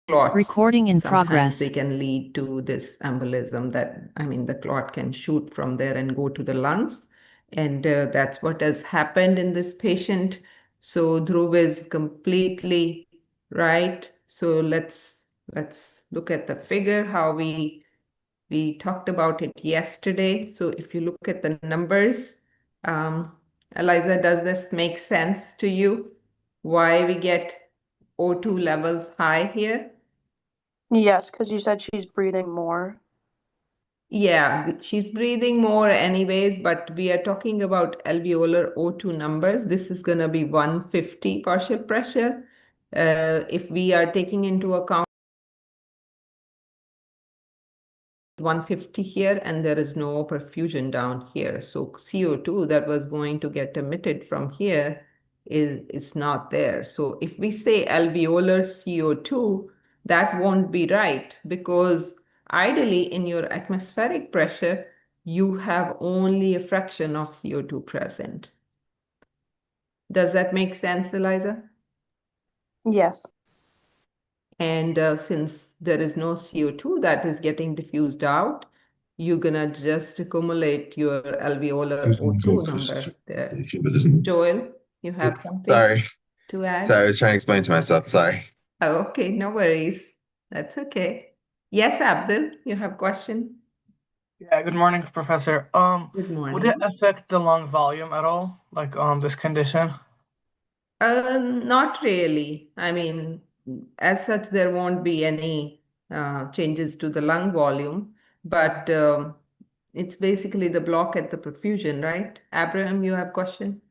clots. Recording in Sometimes progress. they can lead to this embolism the clot can shoot from there and go to the lungs. And that's what has happened in this patient. So Dhruv is completely right. So let's look at the figure, how we talked about it yesterday. So if you look at the numbers, um, Eliza, does this make sense to you? Why we get O2 levels high here? Yes, because you said she's breathing more. Yeah, she's breathing more anyways, but we are talking about alveolar O2 numbers. This is going to be 150 partial pressure. If we are taking into account 150 here and there is no perfusion down here. So CO2 that was going to get emitted from here is not there. So if we say alveolar CO2, that won't be right because ideally in your atmospheric pressure, you have only a fraction of CO2 present. Does that make sense, Eliza? Yes. And since there is no CO2 that is getting diffused out, you're gonna just accumulate your alveolar O2 number there. Joel, you have something Sorry. to add? Sorry, I was trying to explain to myself. Sorry. Oh, okay, no worries. That's okay. Yes, Abdul, you have question? Yeah, good morning, Professor. Good Would it morning. affect the lung volume at all, like this condition? Not really. I mean, as such, there won't be any changes to the lung volume, but it's basically the block at the perfusion, right? Abraham, you have question?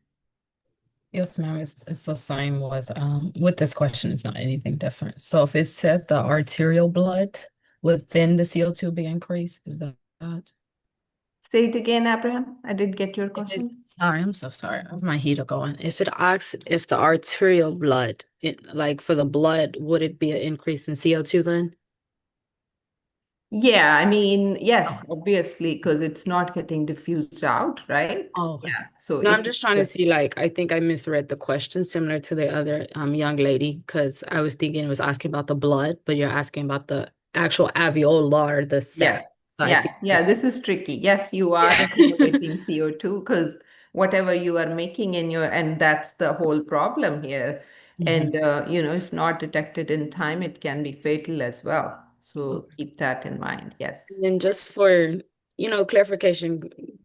Yes, ma'am. It's the same with this question. It's not anything different. So if it said the arterial blood within the CO2 be increased, is that? Say it again, Abraham. I did get your If question. sorry, I'm so sorry. I have my heater going. If it asks if the arterial blood, like for the blood, would it be an increase in CO2 then? Yeah, I mean, yes, Okay. obviously, because it's not getting diffused out, right? Oh, okay. Yeah. So No, if I'm just trying to see, like, I think I misread the question similar to the other young lady, because I was thinking it was asking about the blood, but you're asking about the actual alveolar, the yeah, sac. So I yeah, think yeah, this is tricky. Yes, you are yeah. accumulating CO2 because whatever you are making in your, and that's the whole problem here. Mhm. And, if not detected in time, it can be fatal as well. So Okay. keep that in mind. Yes. And then just for, clarification,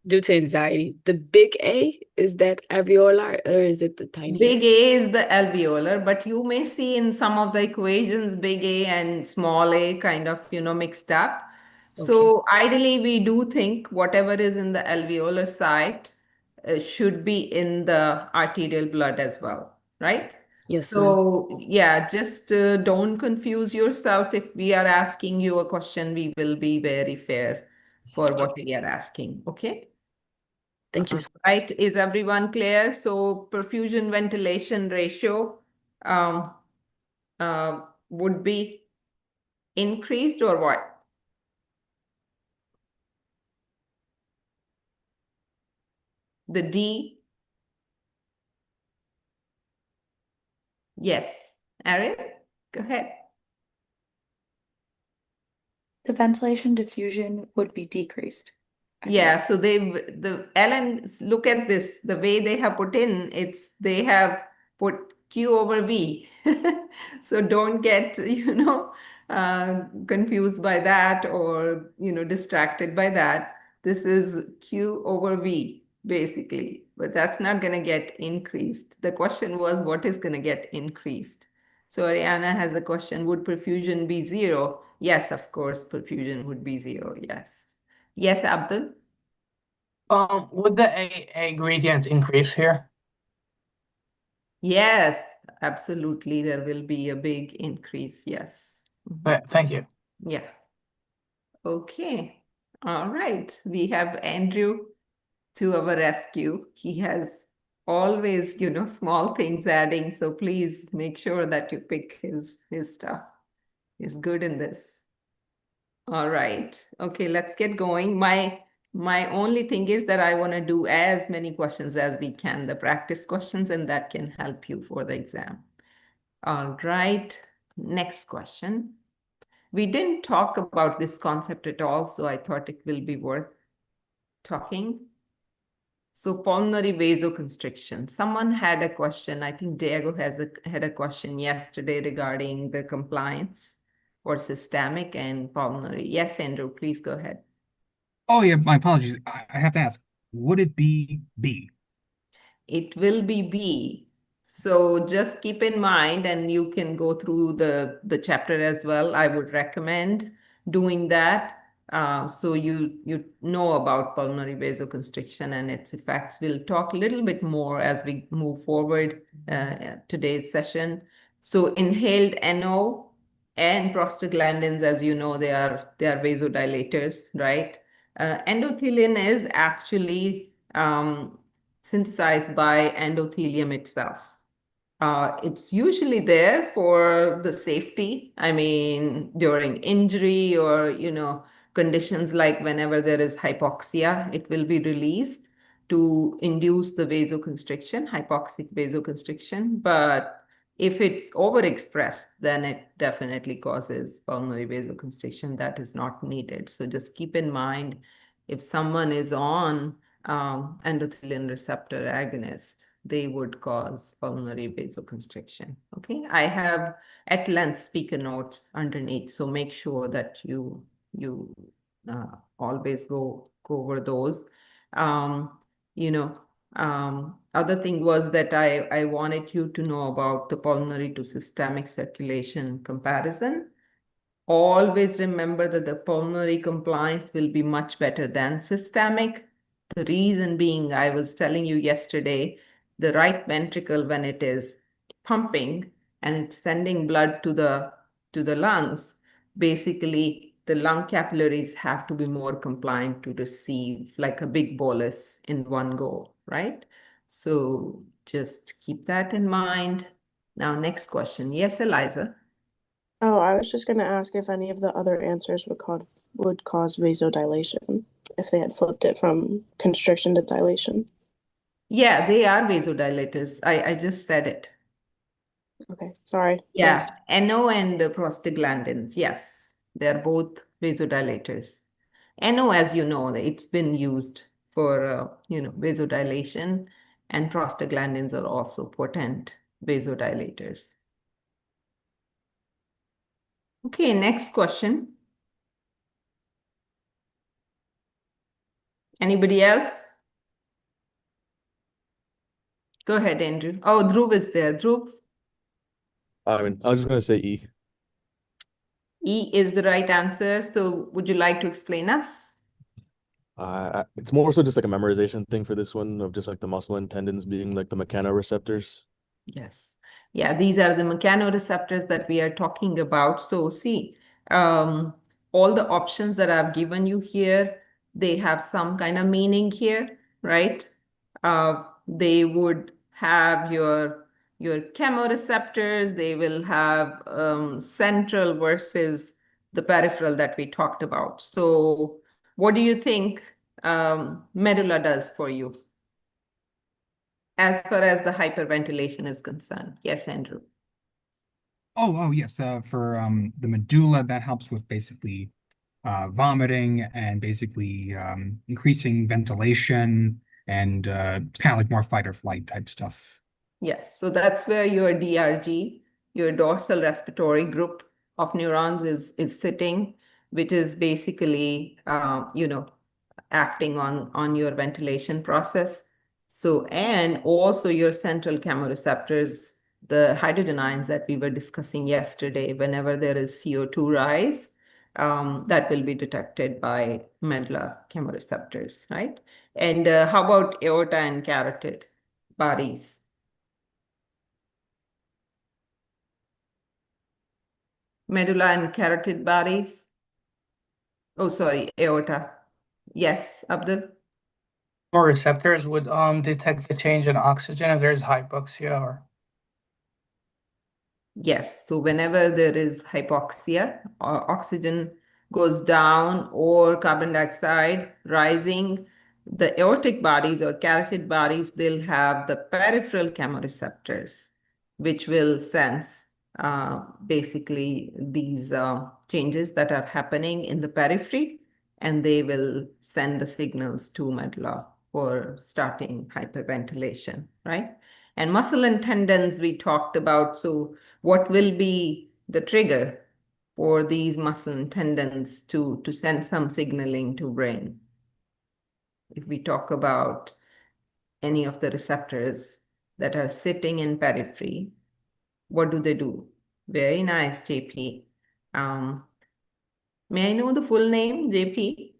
due to anxiety, the big A, is that alveolar or is it the tiny Big A is the alveolar, but you may see in some of the equations big A and small a kind of, mixed up. A? Okay. So ideally, we do think whatever is in the alveolar site should be in the arterial blood as well, right? Yes, ma'am. So yeah, just don't confuse yourself. If we are asking you a question, we will be very fair for what Okay. we are asking. Okay. Thank you. Right, is everyone clear? So perfusion ventilation ratio um, would be increased or what? The D? Yes. Ariel, go ahead. The ventilation diffusion would be decreased. Yeah, so Ellen, look at this. The way they have put in, they have put Q over V. So don't get, confused by that or, distracted by that. This is Q over V, basically, but that's not going to get increased. The question was, what is going to get increased? So Ariana has a question, would perfusion be zero? Yes, of course, perfusion would be zero, yes. Yes, Abdul? Would the A gradient increase here? Yes, absolutely. There will be a big increase. Yes. Thank you. Yeah. Okay. All right. We have Andrew to our rescue. He has always, small things adding. So please make sure that you pick his stuff. He's good in this. All right. Okay, let's get going. My only thing is that I want to do as many questions as we can, the practice questions, and that can help you for the exam. All right. Next question. We didn't talk about this concept at all, so I thought it will be worth talking. So pulmonary vasoconstriction. Someone had a question. I think Diego had a question yesterday regarding the compliance for systemic and pulmonary. Yes, Andrew, please go ahead. Oh yeah, my apologies. I have to ask, would it be B? It will be B. So just keep in mind, and you can go through the chapter as well. I would recommend doing that. So you know about pulmonary vasoconstriction and its effects. We'll talk a little bit more as we move forward today's session. So inhaled NO and prostaglandins, as you know, they are vasodilators, right? Endothelin is actually synthesized by endothelium itself. It's usually there for the safety. I mean, during injury or, conditions like whenever there is hypoxia, it will be released to induce the vasoconstriction, hypoxic vasoconstriction. But if it's overexpressed, then it definitely causes pulmonary vasoconstriction that is not needed. So just keep in mind if someone is on endothelin receptor agonist, they would cause pulmonary vasoconstriction. Okay, I have at length speaker notes underneath, so make sure that you always go over those. Other thing was that I wanted you to know about the pulmonary to systemic circulation comparison. Always remember that the pulmonary compliance will be much better than systemic. The reason being, I was telling you yesterday, the right ventricle, when it is pumping and it's sending blood to the lungs, basically the lung capillaries have to be more compliant to receive like a big bolus in one go, right? So just keep that in mind. Now, next question. Yes, Eliza. Oh, I was just gonna ask if any of the other answers would cause vasodilation if they had flipped it from constriction to dilation. Yeah, they are vasodilators. I just said it. Okay, sorry. Yeah, Thanks. NO and prostaglandins. Yes, they're both vasodilators. NO, as you know, it's been used for vasodilation, and prostaglandins are also potent vasodilators. Okay, next question. Anybody else? Go ahead, Andrew. Oh, Dhruv is there. Dhruv, I mean, I was just going to say E. E is the right answer. So would you like to explain us? It's more so just like a memorization thing for this one of just like the muscle and tendons being like the mechanoreceptors. Yes. Yeah, these are the mechanoreceptors that we are talking about. So see, all the options that I've given you here, they have some kind of meaning here, right? They would have your chemoreceptors, they will have central versus the peripheral that we talked about. So what do you think medulla does for you as far as the hyperventilation is concerned? Yes, Andrew. Oh yes. For the medulla, that helps with basically vomiting and basically increasing ventilation and kind of like more fight or flight type stuff. Yes, so that's where your DRG, your dorsal respiratory group of neurons is sitting, which is basically acting on your ventilation process. So, and also your central chemoreceptors, the hydrogen ions that we were discussing yesterday, whenever there is CO2 rise, that will be detected by medulla chemoreceptors, right? And how about aorta and carotid bodies? Medulla and carotid bodies. Oh, sorry, aorta. Yes, Abdul. Or receptors would detect the change in oxygen if there's hypoxia or Yes, so whenever there is hypoxia, or oxygen goes down or carbon dioxide rising, the aortic bodies or carotid bodies, they'll have the peripheral chemoreceptors, which will sense basically these changes that are happening in the periphery, and they will send the signals to medulla for starting hyperventilation, right? And muscle and tendons we talked about. So what will be the trigger for these muscle and tendons to send some signaling to brain? If we talk about any of the receptors that are sitting in periphery, what do they do? Very nice, JP. May I know the full name, JP?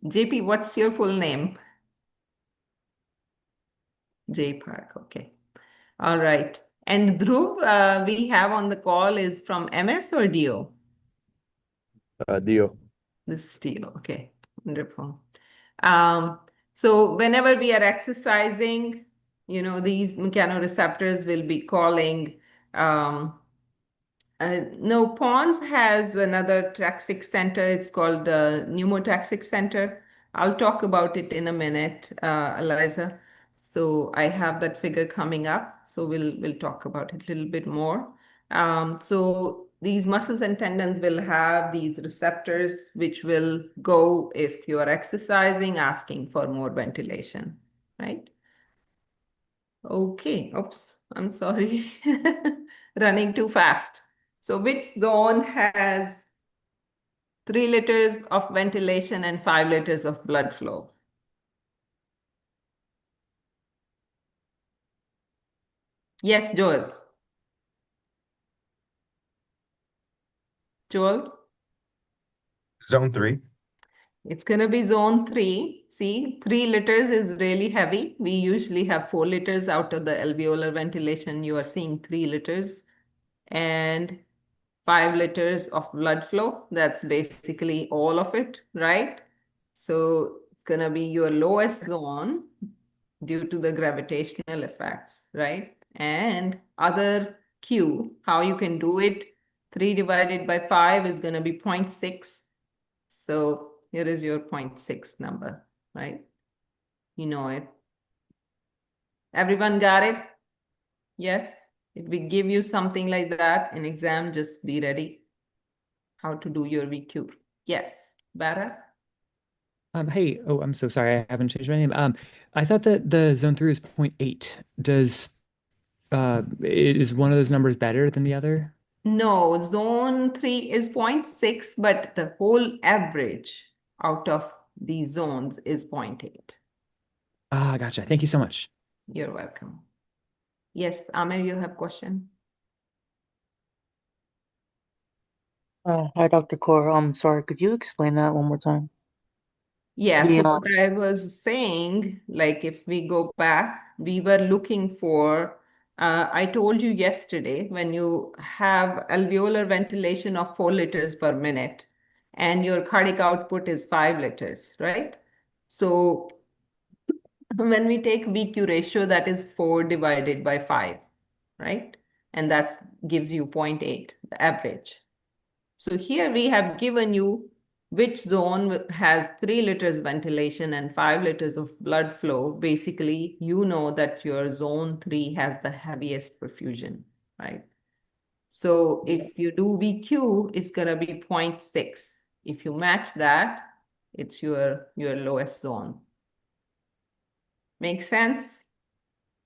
JP, what's your full name? J Park, okay. All right. And Dhruv, we have on the call is from MS or DO? Dio. This is DO, okay. Wonderful. So whenever we are exercising, these mechanoreceptors will be calling. No, Pons has another taxic center. It's called the pneumotaxic center. I'll talk about it in a minute, Eliza. So I have that figure coming up. So we'll talk about it a little bit more. So these muscles and tendons will have these receptors which will go if you are exercising, asking for more ventilation, right? Okay, oops, I'm sorry. Running too fast. So which zone has 3 liters of ventilation and 5 liters of blood flow? Yes, Joel. Joel? Zone 3. It's going to be zone 3. See, 3 liters is really heavy. We usually have 4 liters out of the alveolar ventilation. You are seeing 3 liters and 5 liters of blood flow. That's basically all of it, right? So it's going to be your lowest zone due to the gravitational effects, right? And other Q, how you can do it, 3 divided by 5 is going to be 0.6. So here is your 0.6 number, right? You know it. Everyone got it? Yes? If we give you something like that in exam, just be ready how to do your VQ. Yes, Bara? Hey, oh, I'm so sorry, I haven't changed my name. I thought that the zone 3 was 0.8. Is one of those numbers better than the other? No, zone 3 is 0.6, but the whole average out of these zones is 0.8. Ah, gotcha. Thank you so much. You're welcome. Yes, Amir, you have question? Hi, Dr. Kaur. Sorry, could you explain that one more time? Yeah, The so what I was saying, like if we go back, we were looking for, I told you yesterday, when you have alveolar ventilation of 4 liters per minute and your cardiac output is 5 liters, right? So when we take VQ ratio, that is 4 divided by 5, right? And that gives you 0.8, the average. So here we have given you which zone has 3 liters ventilation and 5 liters of blood flow. Basically, you know that your zone 3 has the heaviest perfusion, right? So if you do VQ, it's going to be 0.6. If you match that, it's your lowest zone. Make sense?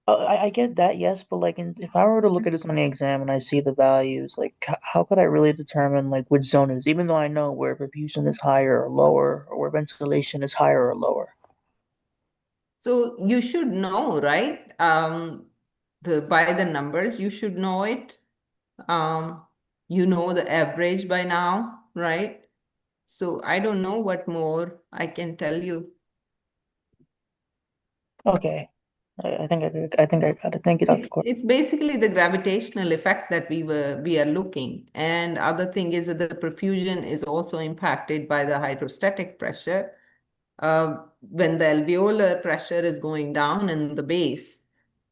I get that, yes, but like, if I were to look at this on the exam and I see the values, like, how could I really determine like which zone is, even though I know where perfusion is higher or lower, or where ventilation is higher or lower? So you should know, right? By the numbers, you should know it. You know the average by now, right? So I don't know what more I can tell you. Okay, I think I got it. Thank you, Dr. Kaur. It's basically the gravitational effect that we are looking. And other thing is that the perfusion is also impacted by the hydrostatic pressure. When the alveolar pressure is going down in the base,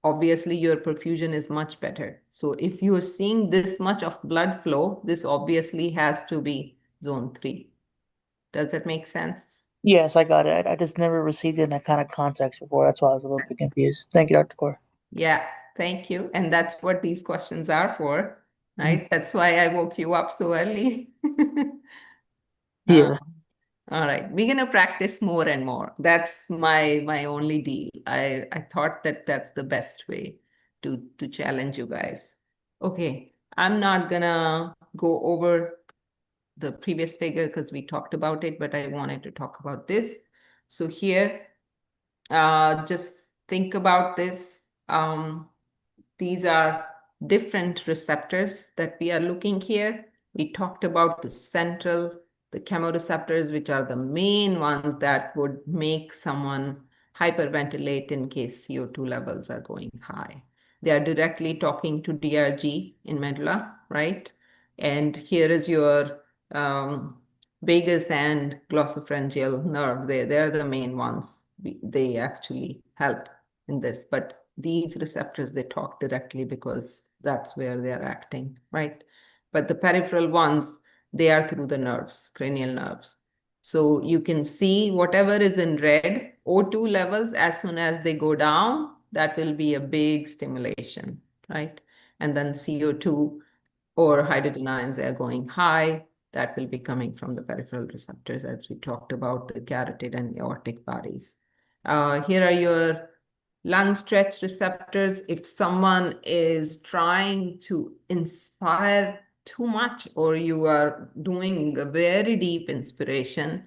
obviously your perfusion is much better. So if you are seeing this much of blood flow, this obviously has to be zone 3. Does that make sense? Yes, I got it. I just never received it in that kind of context before. That's why I was a little bit confused. Thank you, Dr. Kaur. Yeah, thank you. And that's what these questions are for, right? That's why I woke you up so early. Yeah. All right, we're gonna practice more and more. That's my only deal. I thought that that's the best way to challenge you guys. Okay, I'm not gonna go over the previous figure because we talked about it, but I wanted to talk about this. So here, just think about this. These are different receptors that we are looking here. We talked about the chemoreceptors, which are the main ones that would make someone hyperventilate in case CO2 levels are going high. They are directly talking to DRG in medulla, right? And here is your vagus and glossopharyngeal nerve. They're the main ones. They actually help in this, but these receptors, they talk directly because that's where they're acting, right? But the peripheral ones, they are through the nerves, cranial nerves. So you can see whatever is in red, O2 levels, as soon as they go down, that will be a big stimulation, right? And then CO2 or hydrogen ions, they are going high. That will be coming from the peripheral receptors, as we talked about the carotid and aortic bodies. Here are your lung stretch receptors. If someone is trying to inspire too much or you are doing a very deep inspiration,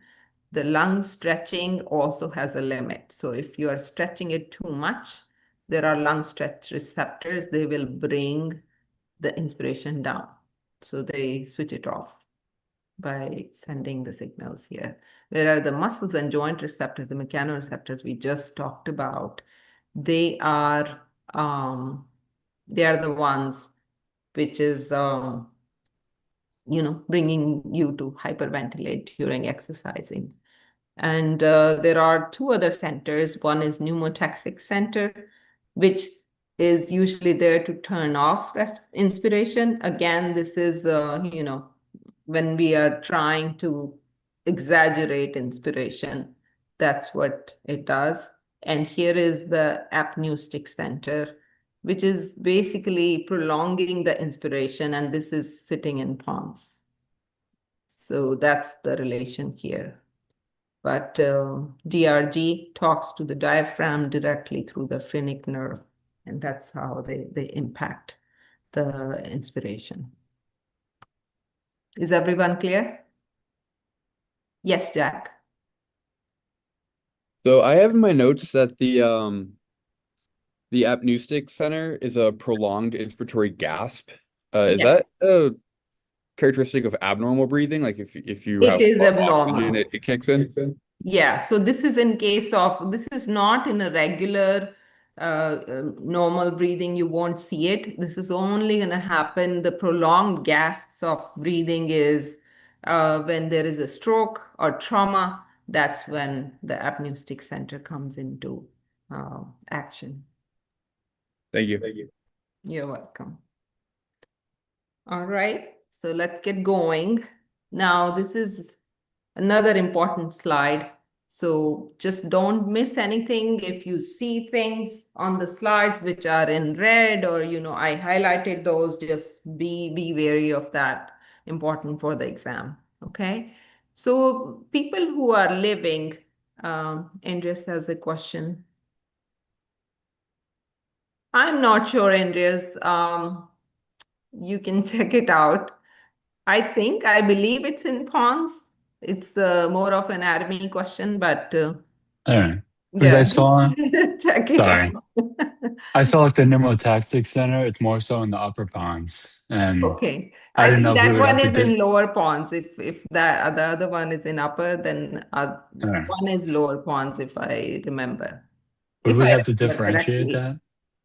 the lung stretching also has a limit. So if you are stretching it too much, there are lung stretch receptors. They will bring the inspiration down. So they switch it off by sending the signals here. Whereas the muscles and joint receptors, the mechanoreceptors we just talked about, they are the ones which is bringing you to hyperventilate during exercising. And there are two other centers. One is pneumotaxic center, which is usually there to turn off inspiration. Again, this is when we are trying to exaggerate inspiration, that's what it does. And here is the apneustic center, which is basically prolonging the inspiration, and this is sitting in pons. So that's the relation here. But DRG talks to the diaphragm directly through the phrenic nerve, and that's how they impact the inspiration. Is everyone clear? Yes, Jack. So I have in my notes that the apneustic center is a prolonged inspiratory gasp. Is Yes. that a characteristic of abnormal breathing? Like if you It have is oxygen, abnormal. it kicks in? Yeah, so this is in case of, this is not in a regular normal breathing, you won't see it. This is only going to happen, the prolonged gasps of breathing is when there is a stroke or trauma, that's when the apneustic center comes into action. Thank you. You're welcome. All right, so let's get going. Now, this is another important slide. So just don't miss anything. If you see things on the slides which are in red or, I highlighted those, just be wary of that. Important for the exam. Okay. So people who are living, Andreas has a question. I'm not sure, Andreas. You can check it out. I believe it's in pons. It's more of an anatomy question, but All right. Because yeah, I saw, check it sorry, out. I saw like the pneumotaxic center. It's more so in the upper pons, and Okay, I I didn't know think if we that would have one to is in lower pons. If the other one is in upper, then all right. one is lower pons, if I remember. Would If we I have to remember differentiate correctly. that?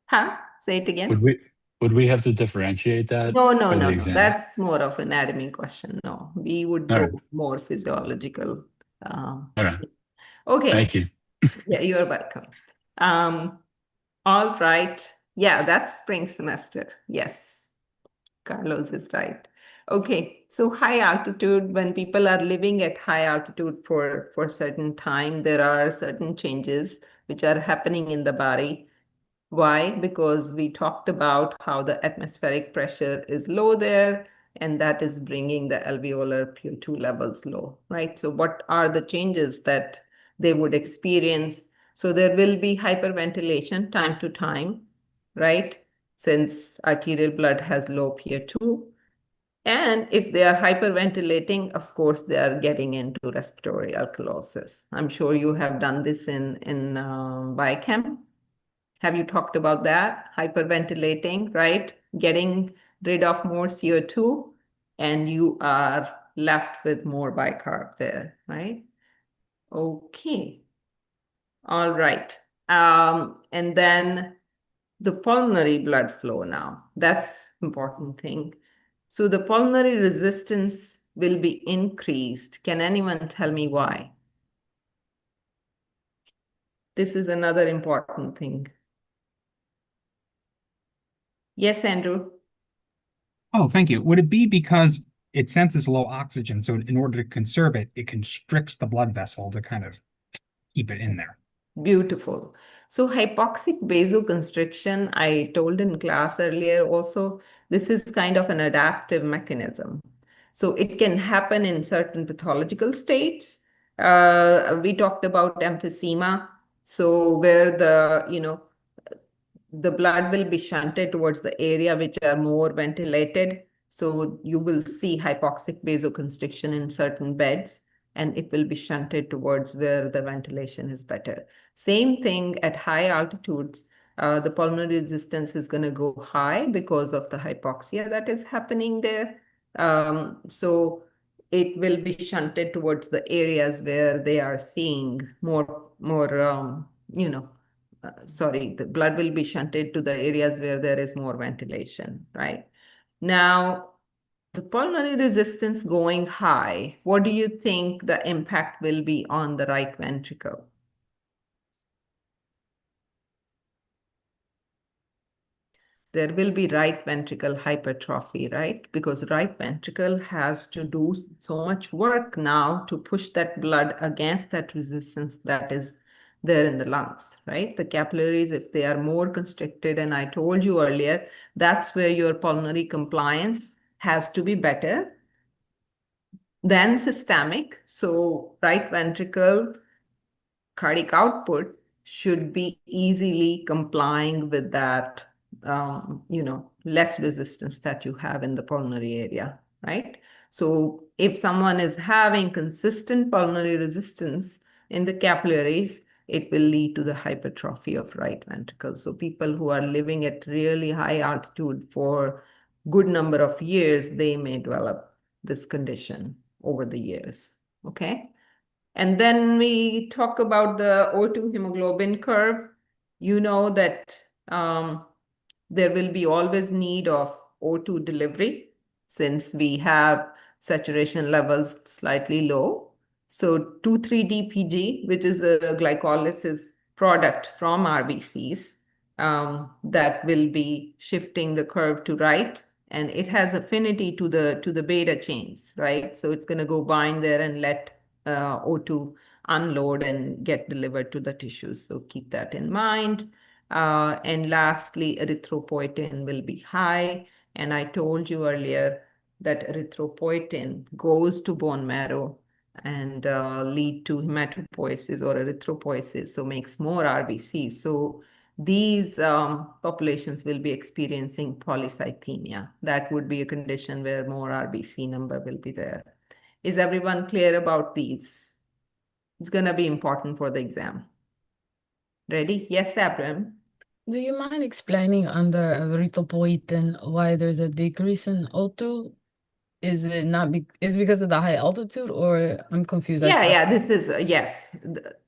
Huh? Say it Would again. we have to differentiate that No, for the exam? That's more of an anatomy question. No, we would All go right. more physiological. All right. Okay. Thank you. Yeah, you're welcome. All right. Yeah, that's spring semester. Yes, Carlos is right. Okay, so high altitude, when people are living at high altitude for certain time, there are certain changes which are happening in the body. Why? Because we talked about how the atmospheric pressure is low there, and that is bringing the alveolar PO2 levels low, right? So what are the changes that they would experience? So there will be hyperventilation time to time, right? Since arterial blood has low PO2. And if they are hyperventilating, of course, they are getting into respiratory alkalosis. I'm sure you have done this in biochem. Have you talked about that? Hyperventilating, right? Getting rid of more CO2, and you are left with more bicarb there, right? Okay. All right. And then the pulmonary blood flow now. That's important thing. So the pulmonary resistance will be increased. Can anyone tell me why? This is another important thing. Yes, Andrew. Oh, thank you. Would it be because it senses low oxygen, so in order to conserve it, it constricts the blood vessel to kind of keep it in there? Beautiful. So hypoxic vasoconstriction, I told in class earlier also, this is kind of an adaptive mechanism. So it can happen in certain pathological states. We talked about emphysema. So where the blood will be shunted towards the area which are more ventilated. So you will see hypoxic vasoconstriction in certain beds, and it will be shunted towards where the ventilation is better. Same thing at high altitudes. The pulmonary resistance is going to go high because of the hypoxia that is happening there. So it will be shunted towards the areas where they are seeing more the blood will be shunted to the areas where there is more ventilation, right? Now, the pulmonary resistance going high, what do you think the impact will be on the right ventricle? There will be right ventricle hypertrophy, right? Because right ventricle has to do so much work now to push that blood against that resistance that is there in the lungs, right? The capillaries, if they are more constricted, and I told you earlier, that's where your pulmonary compliance has to be better than systemic. So right ventricle cardiac output should be easily complying with that, less resistance that you have in the pulmonary area, right? So if someone is having consistent pulmonary resistance in the capillaries, it will lead to the hypertrophy of right ventricle. So people who are living at really high altitude for good number of years, they may develop this condition over the years, okay? And then we talk about the O2 hemoglobin curve. You know that there will be always need of O2 delivery since we have saturation levels slightly low. So 2,3-DPG, which is a glycolysis product from RBCs, that will be shifting the curve to right, and it has affinity to the beta chains, right? So it's going to go bind there and let O2 unload and get delivered to the tissues. So keep that in mind. And lastly, erythropoietin will be high. And I told you earlier that erythropoietin goes to bone marrow and lead to hematopoiesis or erythropoiesis, so makes more RBCs. So these populations will be experiencing polycythemia. That would be a condition where more RBC number will be there. Is everyone clear about these? It's going to be important for the exam. Ready? Yes, Abraham. Do you mind explaining under erythropoietin why there's a decrease in O2? Is it not is it because of the high altitude, or I'm confused? Yeah, this is yes.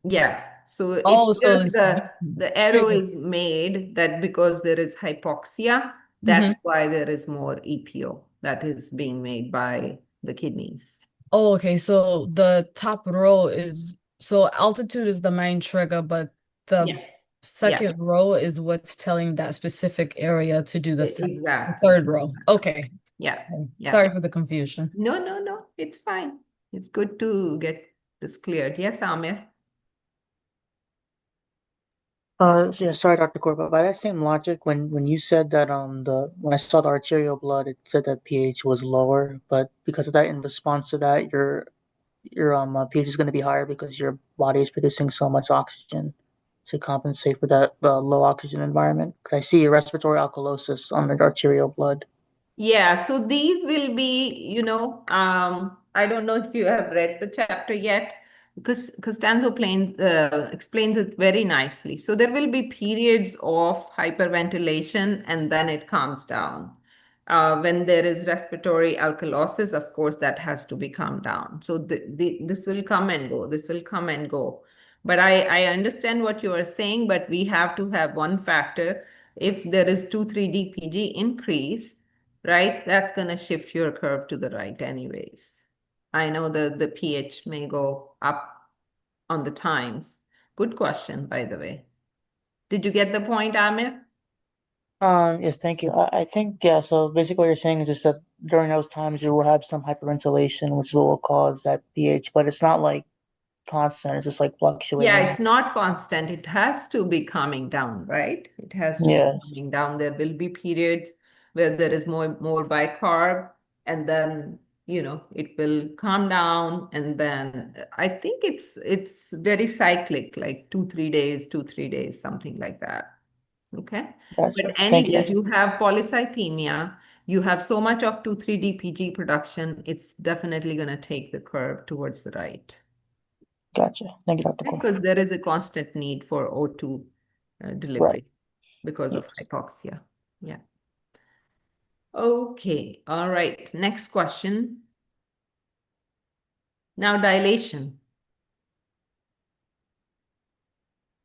Yeah. So Oh, it's so just the arrow is made that because there is hypoxia, that's why there is more EPO that is being made by the kidneys. Oh, okay. So the top row is, so altitude is the main trigger, but the second row is what's telling that specific area to do the third row. Okay. Yeah. Sorry for the confusion. No, it's fine. It's good to get this cleared. Yes, Amir. Yeah, sorry, Dr. Core, but by that same logic, when you said that when I saw the arterial blood, it said that pH was lower, but because of that, in response to that, your pH is going to be higher because your body is producing so much oxygen to compensate for that low oxygen environment. Because I see respiratory alkalosis on the arterial blood. Yeah, so these will be, I don't know if you have read the chapter yet, because Costanzo explains it very nicely. So there will be periods of hyperventilation and then it calms down. When there is respiratory alkalosis, of course, that has to be calmed down. So this will come and go. This will come and go. But I understand what you are saying, but we have to have one factor. If there is 2,3-DPG increase, right? That's going to shift your curve to the right anyways. I know the pH may go up on the times. Good question, by the way. Did you get the point, Amir? Yes, thank you. I think, yeah, so basically what you're saying is just that during those times you will have some hyperventilation, which will cause that pH, but it's not like constant, it's just like Yeah, fluctuating. it's not constant. It has to be coming down, right? It has to be Yes, coming down. There will be periods where there is more bicarb, and then it will calm down, and then I think it's very cyclic, like 2-3 days, 2-3 days, something like that. Okay. But gotcha. Thank anyways, you. you have polycythemia, you have so much of 2,3-DPG production, it's definitely going to take the curve towards the right. Gotcha. Thank you, Dr. Core. Because there is a constant need for O2 Right. delivery because of Yes. hypoxia. Yeah. Okay. All right. Next question. Now dilation.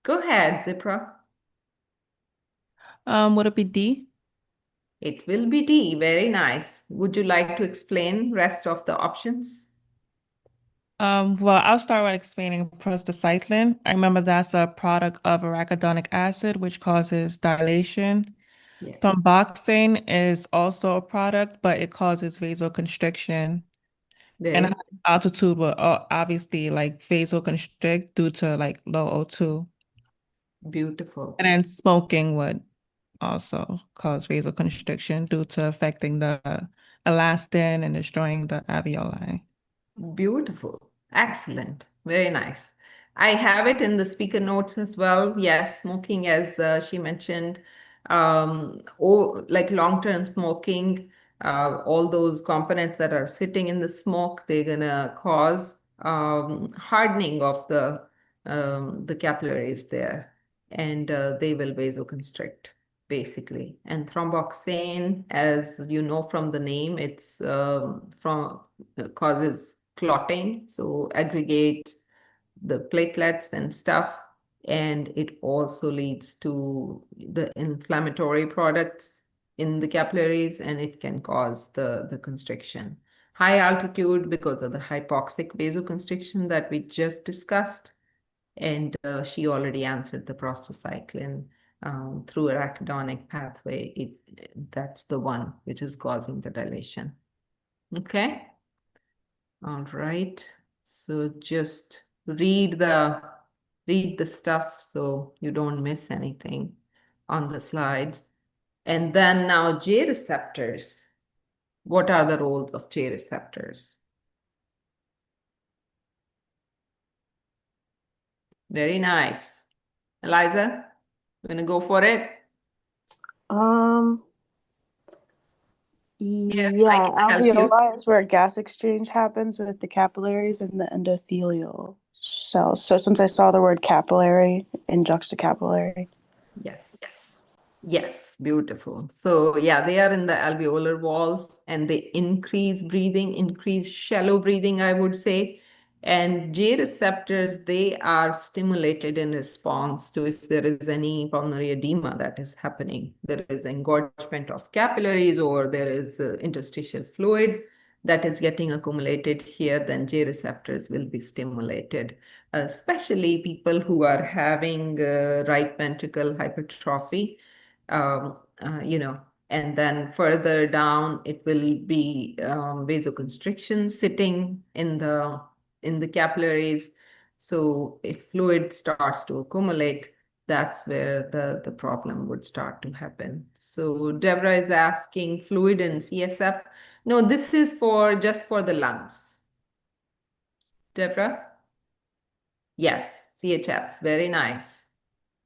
Go ahead, Zipra. Would it be D? It will be D. Very nice. Would you like to explain rest of the options? Well, I'll start with explaining prostacyclin. I remember that's a product of arachidonic acid, which causes dilation. Yes. Thromboxane is also a product, but it causes vasoconstriction. And high altitude will obviously like vasoconstrict due to like low O2. Beautiful. And then smoking would also cause vasoconstriction due to affecting the elastin and destroying the alveoli. Beautiful. Excellent. Very nice. I have it in the speaker notes as well. Yes, smoking, as she mentioned, or like long-term smoking, all those components that are sitting in the smoke, they're gonna cause hardening of the capillaries there, and they will vasoconstrict basically. And thromboxane, as you know from the name, it's causes clotting, so aggregates the platelets and stuff, and it also leads to the inflammatory products in the capillaries, and it can cause the constriction. High altitude because of the hypoxic vasoconstriction that we just discussed, and she already answered the prostacyclin through arachidonic pathway. That's the one which is causing the dilation. Okay. All right. So just read the stuff so you don't miss anything on the slides. And then now J receptors. What are the roles of J receptors? Very nice. Eliza, you gonna go for it? Yeah, alveoli is where gas exchange happens with the capillaries and the endothelial cells. So since I saw the word capillary in juxtacapillary. Yes. Yes, beautiful. So yeah, they are in the alveolar walls and they increase breathing, increase shallow breathing, I would say. And J receptors, they are stimulated in response to if there is any pulmonary edema that is happening. There is engorgement of capillaries or there is interstitial fluid that is getting accumulated here, then J receptors will be stimulated, especially people who are having right ventricle hypertrophy. And then further down, it will be vasoconstriction sitting in the capillaries. So if fluid starts to accumulate, that's where the problem would start to happen. So Deborah is asking fluid and CSF. No, this is just for the lungs. Deborah? Yes, CHF, very nice.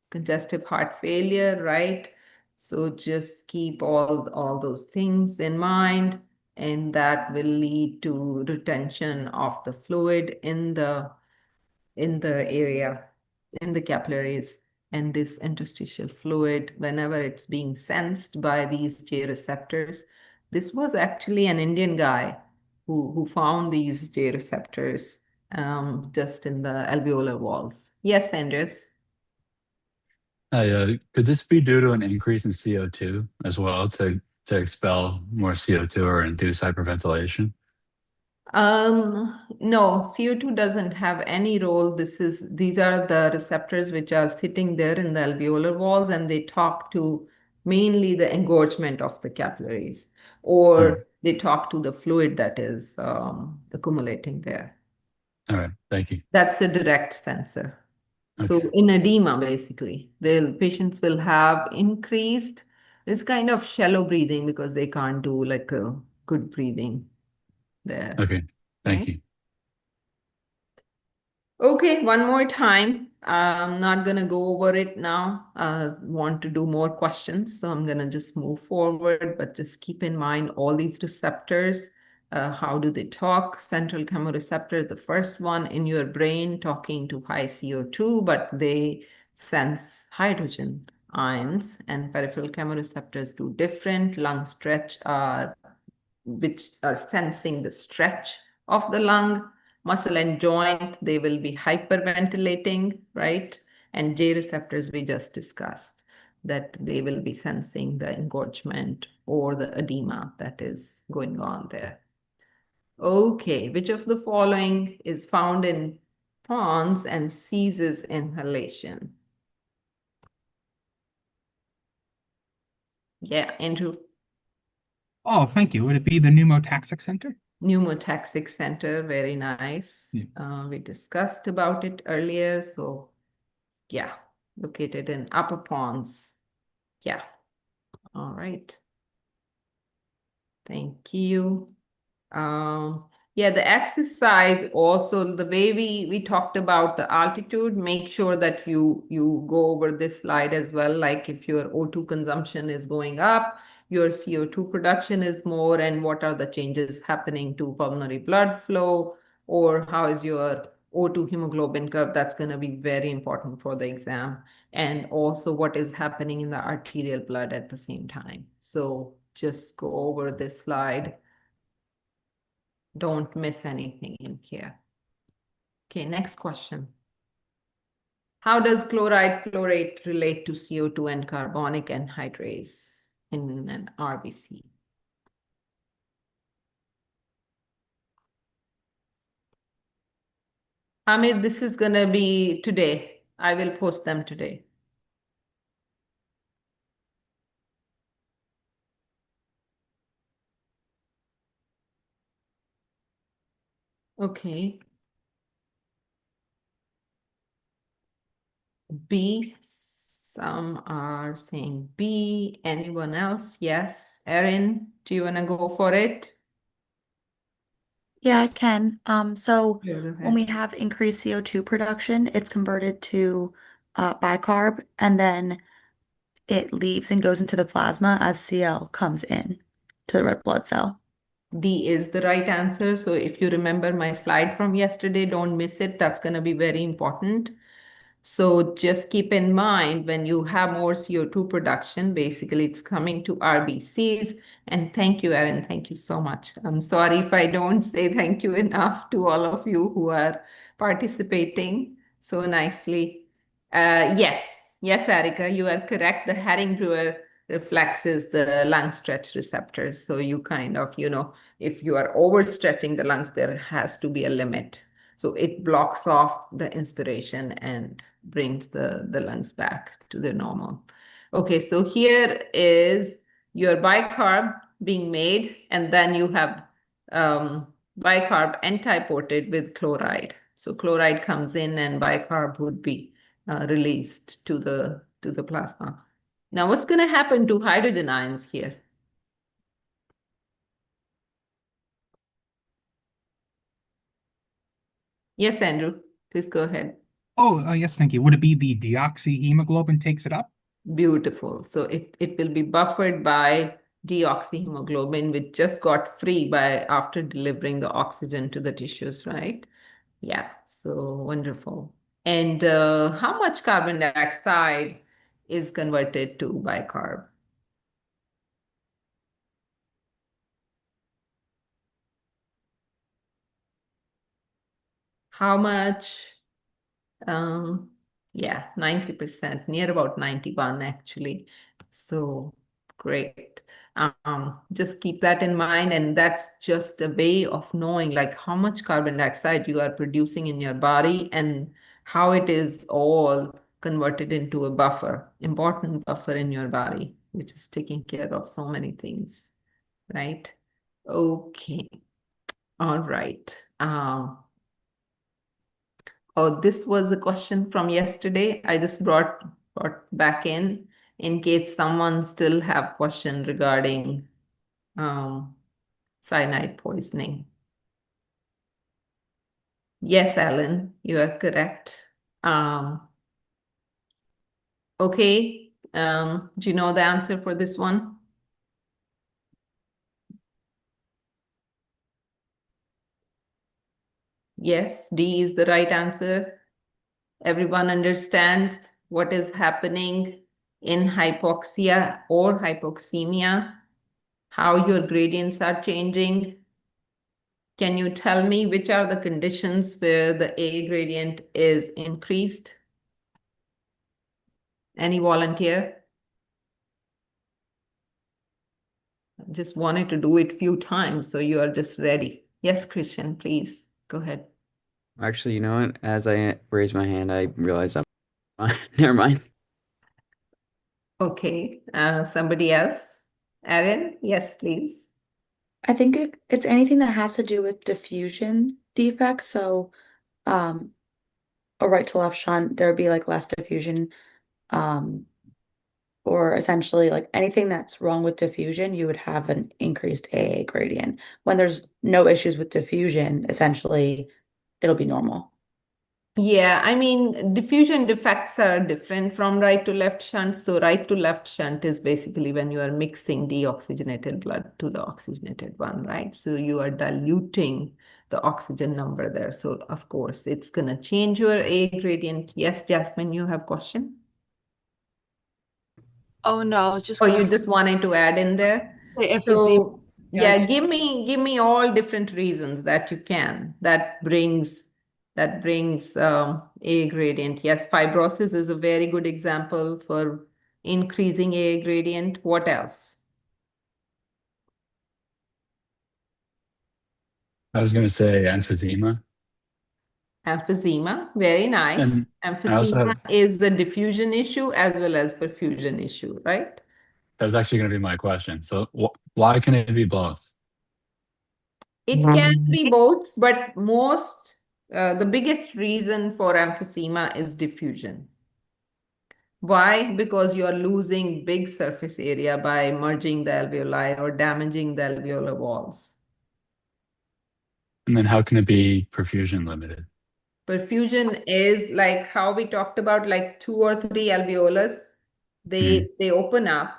Congestive heart failure, right? So just keep all those things in mind, and that will lead to retention of the fluid in the area, in the capillaries, and this interstitial fluid, whenever it's being sensed by these J receptors. This was actually an Indian guy who found these J receptors just in the alveolar walls. Yes, Andres? Could this be due to an increase in CO2 as well to expel more CO2 or induce hyperventilation? No, CO2 doesn't have any role. These are the receptors which are sitting there in the alveolar walls, and they talk to mainly the engorgement of the capillaries, or they talk to the fluid that is accumulating there. All right, thank you. That's a direct sensor. So in edema, basically, the patients will have increased, it's kind of shallow breathing because they can't do like a good breathing there. Okay, thank right? you. Okay, one more time. I'm not going to go over it now. I want to do more questions, so I'm going to just move forward, but just keep in mind all these receptors. How do they talk? Central chemoreceptor is the first one in your brain talking to high CO2, but they sense hydrogen ions, and peripheral chemoreceptors do different. Lung stretch which are sensing the stretch of the lung. Muscle and joint, they will be hyperventilating, right? And J receptors we just discussed, that they will be sensing the engorgement or the edema that is going on there. Okay, which of the following is found in ponds and ceases inhalation? Yeah, Andrew. Oh, thank you. Would it be the pneumotaxic center? Pneumotaxic center, very nice. Yeah. We discussed about it earlier. So yeah, located in upper ponds. Yeah. All right. Thank you. Yeah, the exercise also, the way we talked about the altitude, make sure that you go over this slide as well. Like if your O2 consumption is going up, your CO2 production is more, and what are the changes happening to pulmonary blood flow, or how is your O2 hemoglobin curve? That's going to be very important for the exam. And also what is happening in the arterial blood at the same time. So just go over this slide. Don't miss anything in here. Okay, next question. How does chloride flow rate relate to CO2 and carbonic anhydrase in an RBC? Amir, this is going to be today. I will post them today. Okay. B. Some are saying B. Anyone else? Yes. Erin, do you want to go for it? Yeah, I can. So Yeah, go when ahead. we have increased CO2 production, it's converted to bicarb, and then it leaves and goes into the plasma as Cl comes in to the red blood cell. D is the right answer. So if you remember my slide from yesterday, don't miss it. That's going to be very important. So just keep in mind when you have more CO2 production, basically it's coming to RBCs. And thank you, Erin. Thank you so much. I'm sorry if I don't say thank you enough to all of you who are participating so nicely. Yes, Erica, you are correct. The Herring-Brewer reflex is the lung stretch receptors. So you kind of, if you are overstretching the lungs, there has to be a limit. So it blocks off the inspiration and brings the lungs back to the normal. Okay, so here is your bicarb being made, and then you have bicarb antiported with chloride. So chloride comes in and bicarb would be released to the plasma. Now, what's going to happen to hydrogen ions here? Yes, Andrew, please go ahead. Oh, yes, thank you. Would it be the deoxyhemoglobin takes it up? Beautiful. So it will be buffered by deoxyhemoglobin, which just got free after delivering the oxygen to the tissues, right? Yeah, so wonderful. And how much carbon dioxide is converted to bicarb? How much? Yeah, 90%, near about 91 actually. So great. Just keep that in mind, and that's just a way of knowing like how much carbon dioxide you are producing in your body and how it is all converted into a buffer, important buffer in your body, which is taking care of so many things, right? Okay. All right. Oh, this was a question from yesterday. I just brought back in case someone still have question regarding cyanide poisoning. Yes, Alan, you are correct. Okay, do you know the answer for this one? Yes, D is the right answer. Everyone understands what is happening in hypoxia or hypoxemia, how your gradients are changing. Can you tell me which are the conditions where the A gradient is increased? Any volunteer? Just wanted to do it few times, so you are just ready. Yes, Christian, please go ahead. Actually, you know what? As I raised my hand, I realized never mind. Okay, somebody else? Erin, yes, please. I think it's anything that has to do with diffusion defects. So, a right to left shunt, there would be like less diffusion, or essentially like anything that's wrong with diffusion, you would have an increased AA gradient. When there's no issues with diffusion, essentially it'll be normal. Yeah, I mean, diffusion defects are different from right to left shunt. So right to left shunt is basically when you are mixing deoxygenated blood to the oxygenated one, right? So you are diluting the oxygen number there. So of course, it's going to change your A gradient. Yes, Jasmine, you have question? Oh no, I was just Or gonna you say just wanted to add in there? emphysema. So yeah, give me all different reasons that you can that brings A gradient. Yes, fibrosis is a very good example for increasing A gradient. What else? I was going to say emphysema. Emphysema, very nice. And I also Emphysema is the diffusion issue as well as perfusion issue, right? that was actually going to be my question. So why can it be both? It can be both, but the biggest reason for emphysema is diffusion. Why? Because you are losing big surface area by merging the alveoli or damaging the alveolar walls. And then how can it be perfusion limited? Perfusion is like how we talked about, like 2 or 3 alveolus. They open up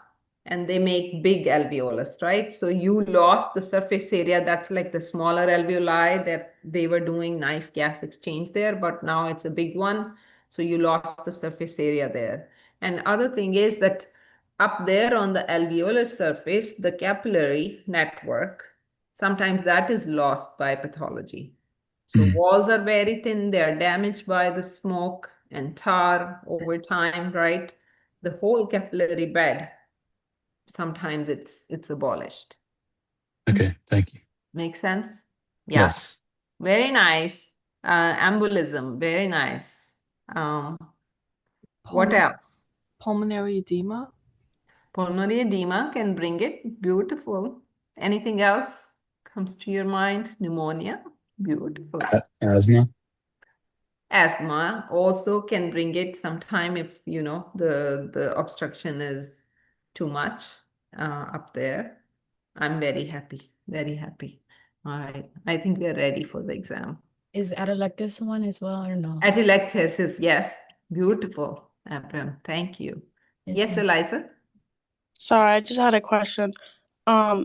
and they make big alveolus, right? So you lost the surface area. That's like the smaller alveoli that they were doing nice gas exchange there, but now it's a big one. So you lost the surface area there. And other thing is that up there on the alveolar surface, the capillary network, sometimes that is lost by pathology. So walls are very thin, they are damaged by the smoke and tar over time, right? The whole capillary bed, sometimes it's abolished. Okay, thank you. Make sense? Yeah. Yes. Very nice. Embolism, very nice. What else? Pulmonary edema. Pulmonary edema can bring it. Beautiful. Anything else comes to your mind? Pneumonia. Beautiful. Asthma. Asthma also can bring it sometime if, the obstruction is too much up there. I'm very happy, very happy. All right, I think we are ready for the exam. Is atelectasis one as well or no? Atelectasis, yes. Beautiful, Abram. Thank you. Yes, Eliza? Sorry, I just had a question. I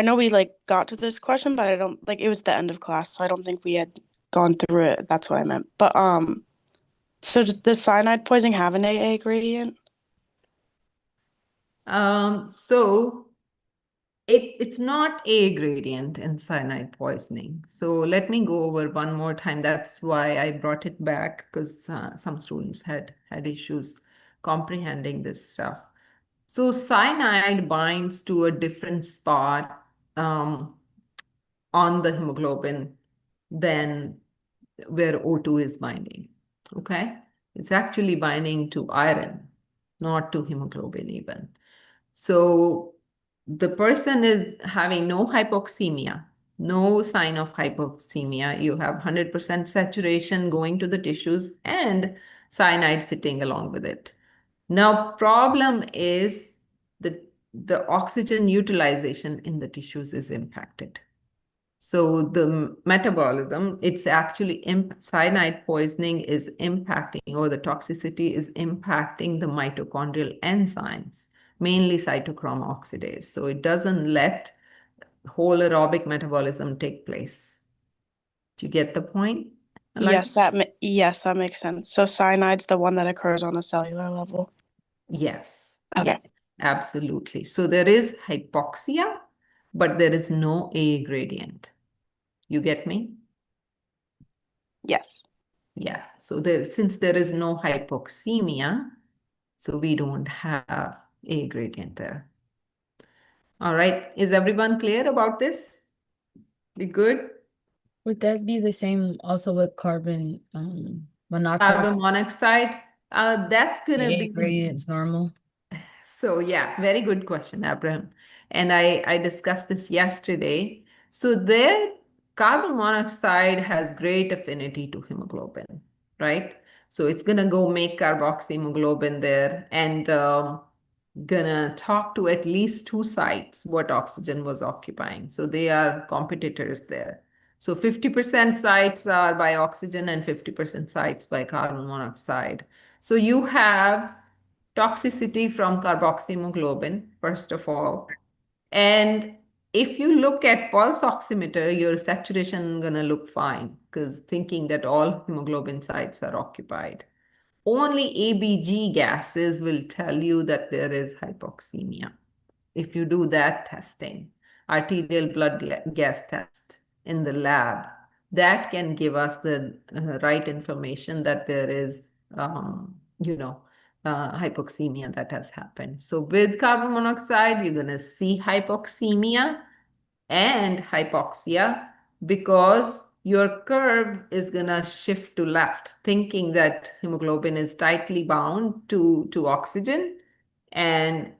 know we like got to this question, but I don't like it was the end of class, so I don't think we had gone through it. That's what I meant. But so does cyanide poisoning have an AA gradient? So it's not A gradient in cyanide poisoning. So let me go over one more time. That's why I brought it back, because some students had issues comprehending this stuff. So cyanide binds to a different spot on the hemoglobin than where O2 is binding. Okay? It's actually binding to iron, not to hemoglobin even. So the person is having no hypoxemia, no sign of hypoxemia. You have 100% saturation going to the tissues and cyanide sitting along with it. Now, problem is the oxygen utilization in the tissues is impacted. So the metabolism, it's actually cyanide poisoning is impacting, or the toxicity is impacting the mitochondrial enzymes, mainly cytochrome oxidase. So it doesn't let whole aerobic metabolism take place. Do you get the point? Yes, yes, that makes sense. So cyanide's the one that occurs on a cellular level. Yes. Okay. Yes, absolutely. So there is hypoxia, but there is no A gradient. You get me? Yes. Yeah. So since there is no hypoxemia, so we don't have A gradient there. All right. Is everyone clear about this? We good? Would that be the same also with carbon monoxide? Carbon monoxide, that's gonna A be gradient's normal. So yeah, very good question, Abraham. And I discussed this yesterday. So there, carbon monoxide has great affinity to hemoglobin, right? So it's gonna go make carboxyhemoglobin there and gonna talk to at least two sites what oxygen was occupying. So they are competitors there. So 50% sites are by oxygen and 50% sites by carbon monoxide. So you have toxicity from carboxyhemoglobin, first of all. And if you look at pulse oximeter, your saturation gonna look fine, because thinking that all hemoglobin sites are occupied. Only ABG gases will tell you that there is hypoxemia. If you do that testing, arterial blood gas test in the lab, that can give us the right information that there is, hypoxemia that has happened. So with carbon monoxide, you're going to see hypoxemia and hypoxia because your curve is going to shift to left, thinking that hemoglobin is tightly bound to oxygen, and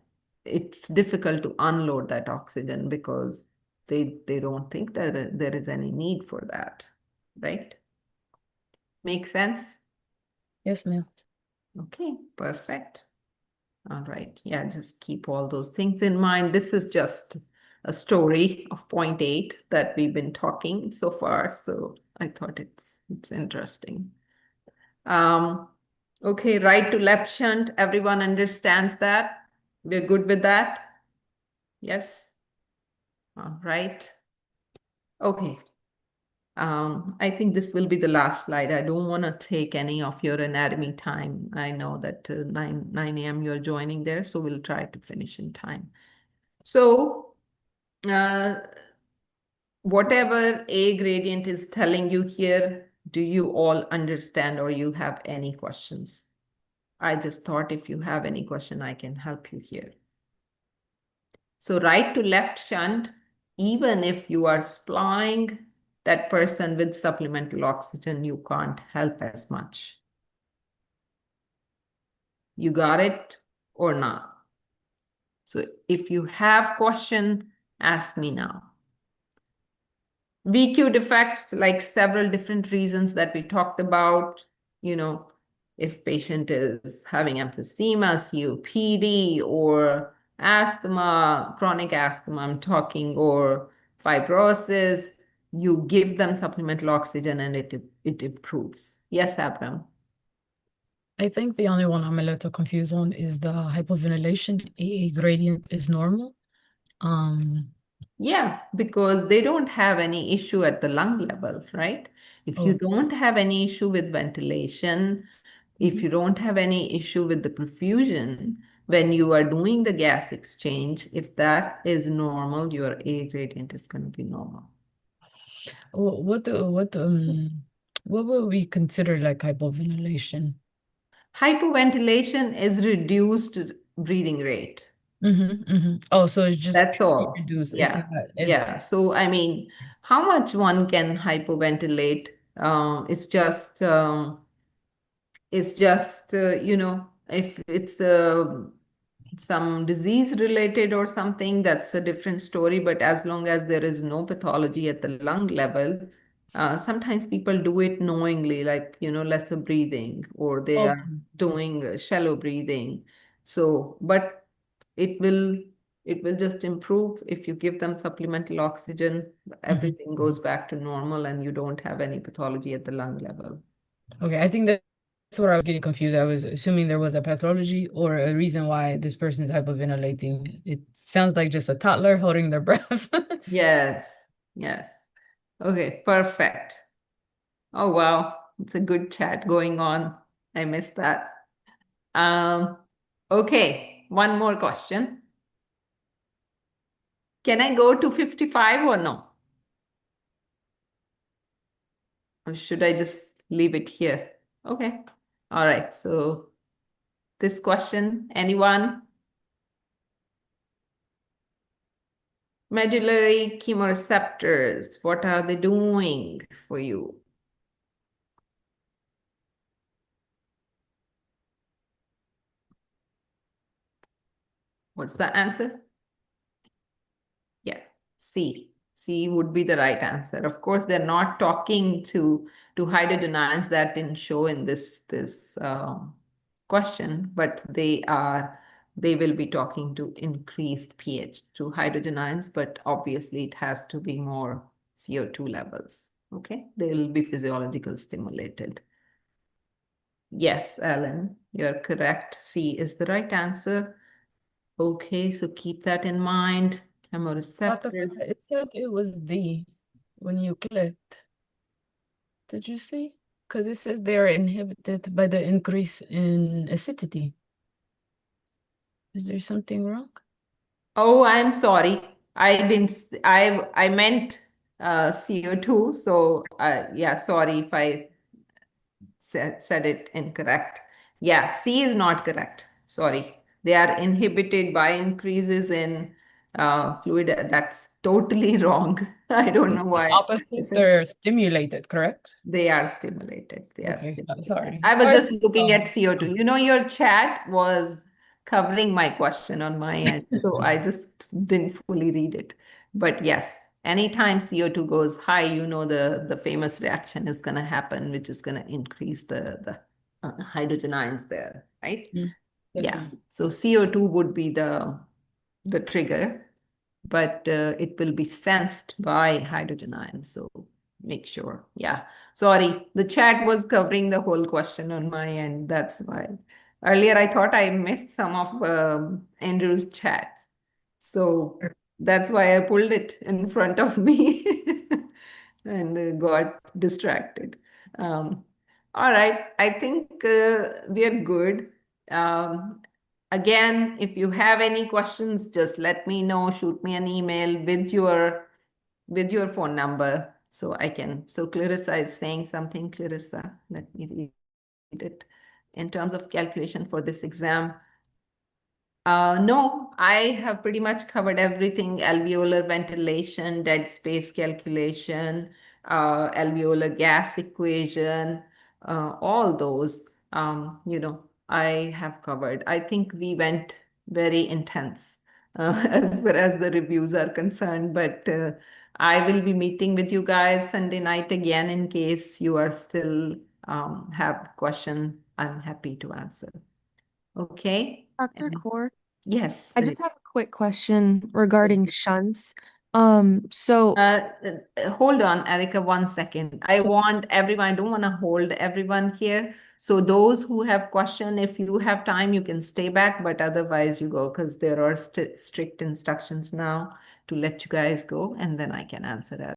it's difficult to unload that oxygen because they don't think that there is any need for that, right? Make sense? Yes, ma'am. Okay, perfect. All right. Yeah, just keep all those things in mind. This is just a story of 0.8 that we've been talking so far. So I thought it's interesting. Okay, right to left shunt. Everyone understands that? We're good with that? Yes? All right. Okay. I think this will be the last slide. I don't want to take any of your anatomy time. I know that 9 a.m. you're joining there, so we'll try to finish in time. So whatever A gradient is telling you here, do you all understand or you have any questions? I just thought if you have any question, I can help you here. So right to left shunt, even if you are supplying that person with supplemental oxygen, you can't help as much. You got it or not? So if you have question, ask me now. VQ defects, like several different reasons that we talked about, if patient is having emphysema, COPD, or asthma, chronic asthma, I'm talking, or fibrosis, you give them supplemental oxygen and it improves. Yes, Abram. I think the only one I'm a little confused on is the hypoventilation. AA gradient is normal. Yeah, because they don't have any issue at the lung level, right? If you don't have any issue with ventilation, if you don't have any issue with the perfusion, when you are doing the gas exchange, if that is normal, your A gradient is going to be normal. What will we consider like hypoventilation? Hypoventilation is reduced breathing rate. Oh, so it's just That's all. reduced. Yeah. Yeah. So, I mean, how much one can hypoventilate? It's just, if it's some disease related or something, that's a different story. But as long as there is no pathology at the lung level, sometimes people do it knowingly, like, lesser breathing, or they are doing shallow breathing. So, but it will just improve if you give them supplemental oxygen. Everything goes back to normal and you don't have any pathology at the lung level. Okay, I think that's where I was getting confused. I was assuming there was a pathology or a reason why this person is hyperventilating. It sounds like just a toddler holding their breath. Yes. Yes. Okay, perfect. Oh, wow. It's a good chat going on. I missed that. Okay, one more question. Can I go to 55 or no? Or should I just leave it here? Okay. All right. So this question, anyone? Medullary chemoreceptors, what are they doing for you? What's the answer? Yeah, C. C would be the right answer. Of course, they're not talking to hydrogen ions. That didn't show in this question, but they will be talking to increased pH through hydrogen ions, but obviously it has to be more CO2 levels. Okay, they will be physiological stimulated. Yes, Alan, you're correct. C is the right answer. Okay, so keep that in mind. Chemoreceptors. It said it was D when you clicked. Did you see? Because it says they are inhibited by the increase in acidity. Is there something wrong? Oh, I'm sorry. I meant CO2. So yeah, sorry if I said it incorrect. Yeah, C is not correct. Sorry. They are inhibited by increases in fluid. That's totally wrong. I don't know why. Opposite, they're stimulated, correct? They are stimulated. Okay, sorry. I was Sorry. just looking at CO2. Your chat was covering my question on my end, so I just didn't fully read it. But yes, anytime CO2 goes high, the famous reaction is going to happen, which is going to increase the hydrogen ions there, right? Yes, Yeah. ma'am. So CO2 would be the trigger, but it will be sensed by hydrogen ions. So make sure. Yeah. Sorry, the chat was covering the whole question on my end. That's why. Earlier, I thought I missed some of Andrew's chats. So that's why I pulled it in front of me and got distracted. All right. I think we are good. Again, if you have any questions, just let me know. Shoot me an email with your phone number so I can. So Clarissa is saying something. Clarissa, let me read it. In terms of calculation for this exam, no, I have pretty much covered everything: alveolar ventilation, dead space calculation, alveolar gas equation, all those, I have covered. I think we went very intense as far as the reviews are concerned. But I will be meeting with you guys Sunday night again in case you are still have question. I'm happy to answer. Okay. Dr. Kaur, Yes. I just have a quick question regarding shunts. So Hold on, Erica, 1 second. I want everyone, I don't want to hold everyone here. So those who have question, if you have time, you can stay back, but otherwise you go because there are strict instructions now to let you guys go, and then I can answer that.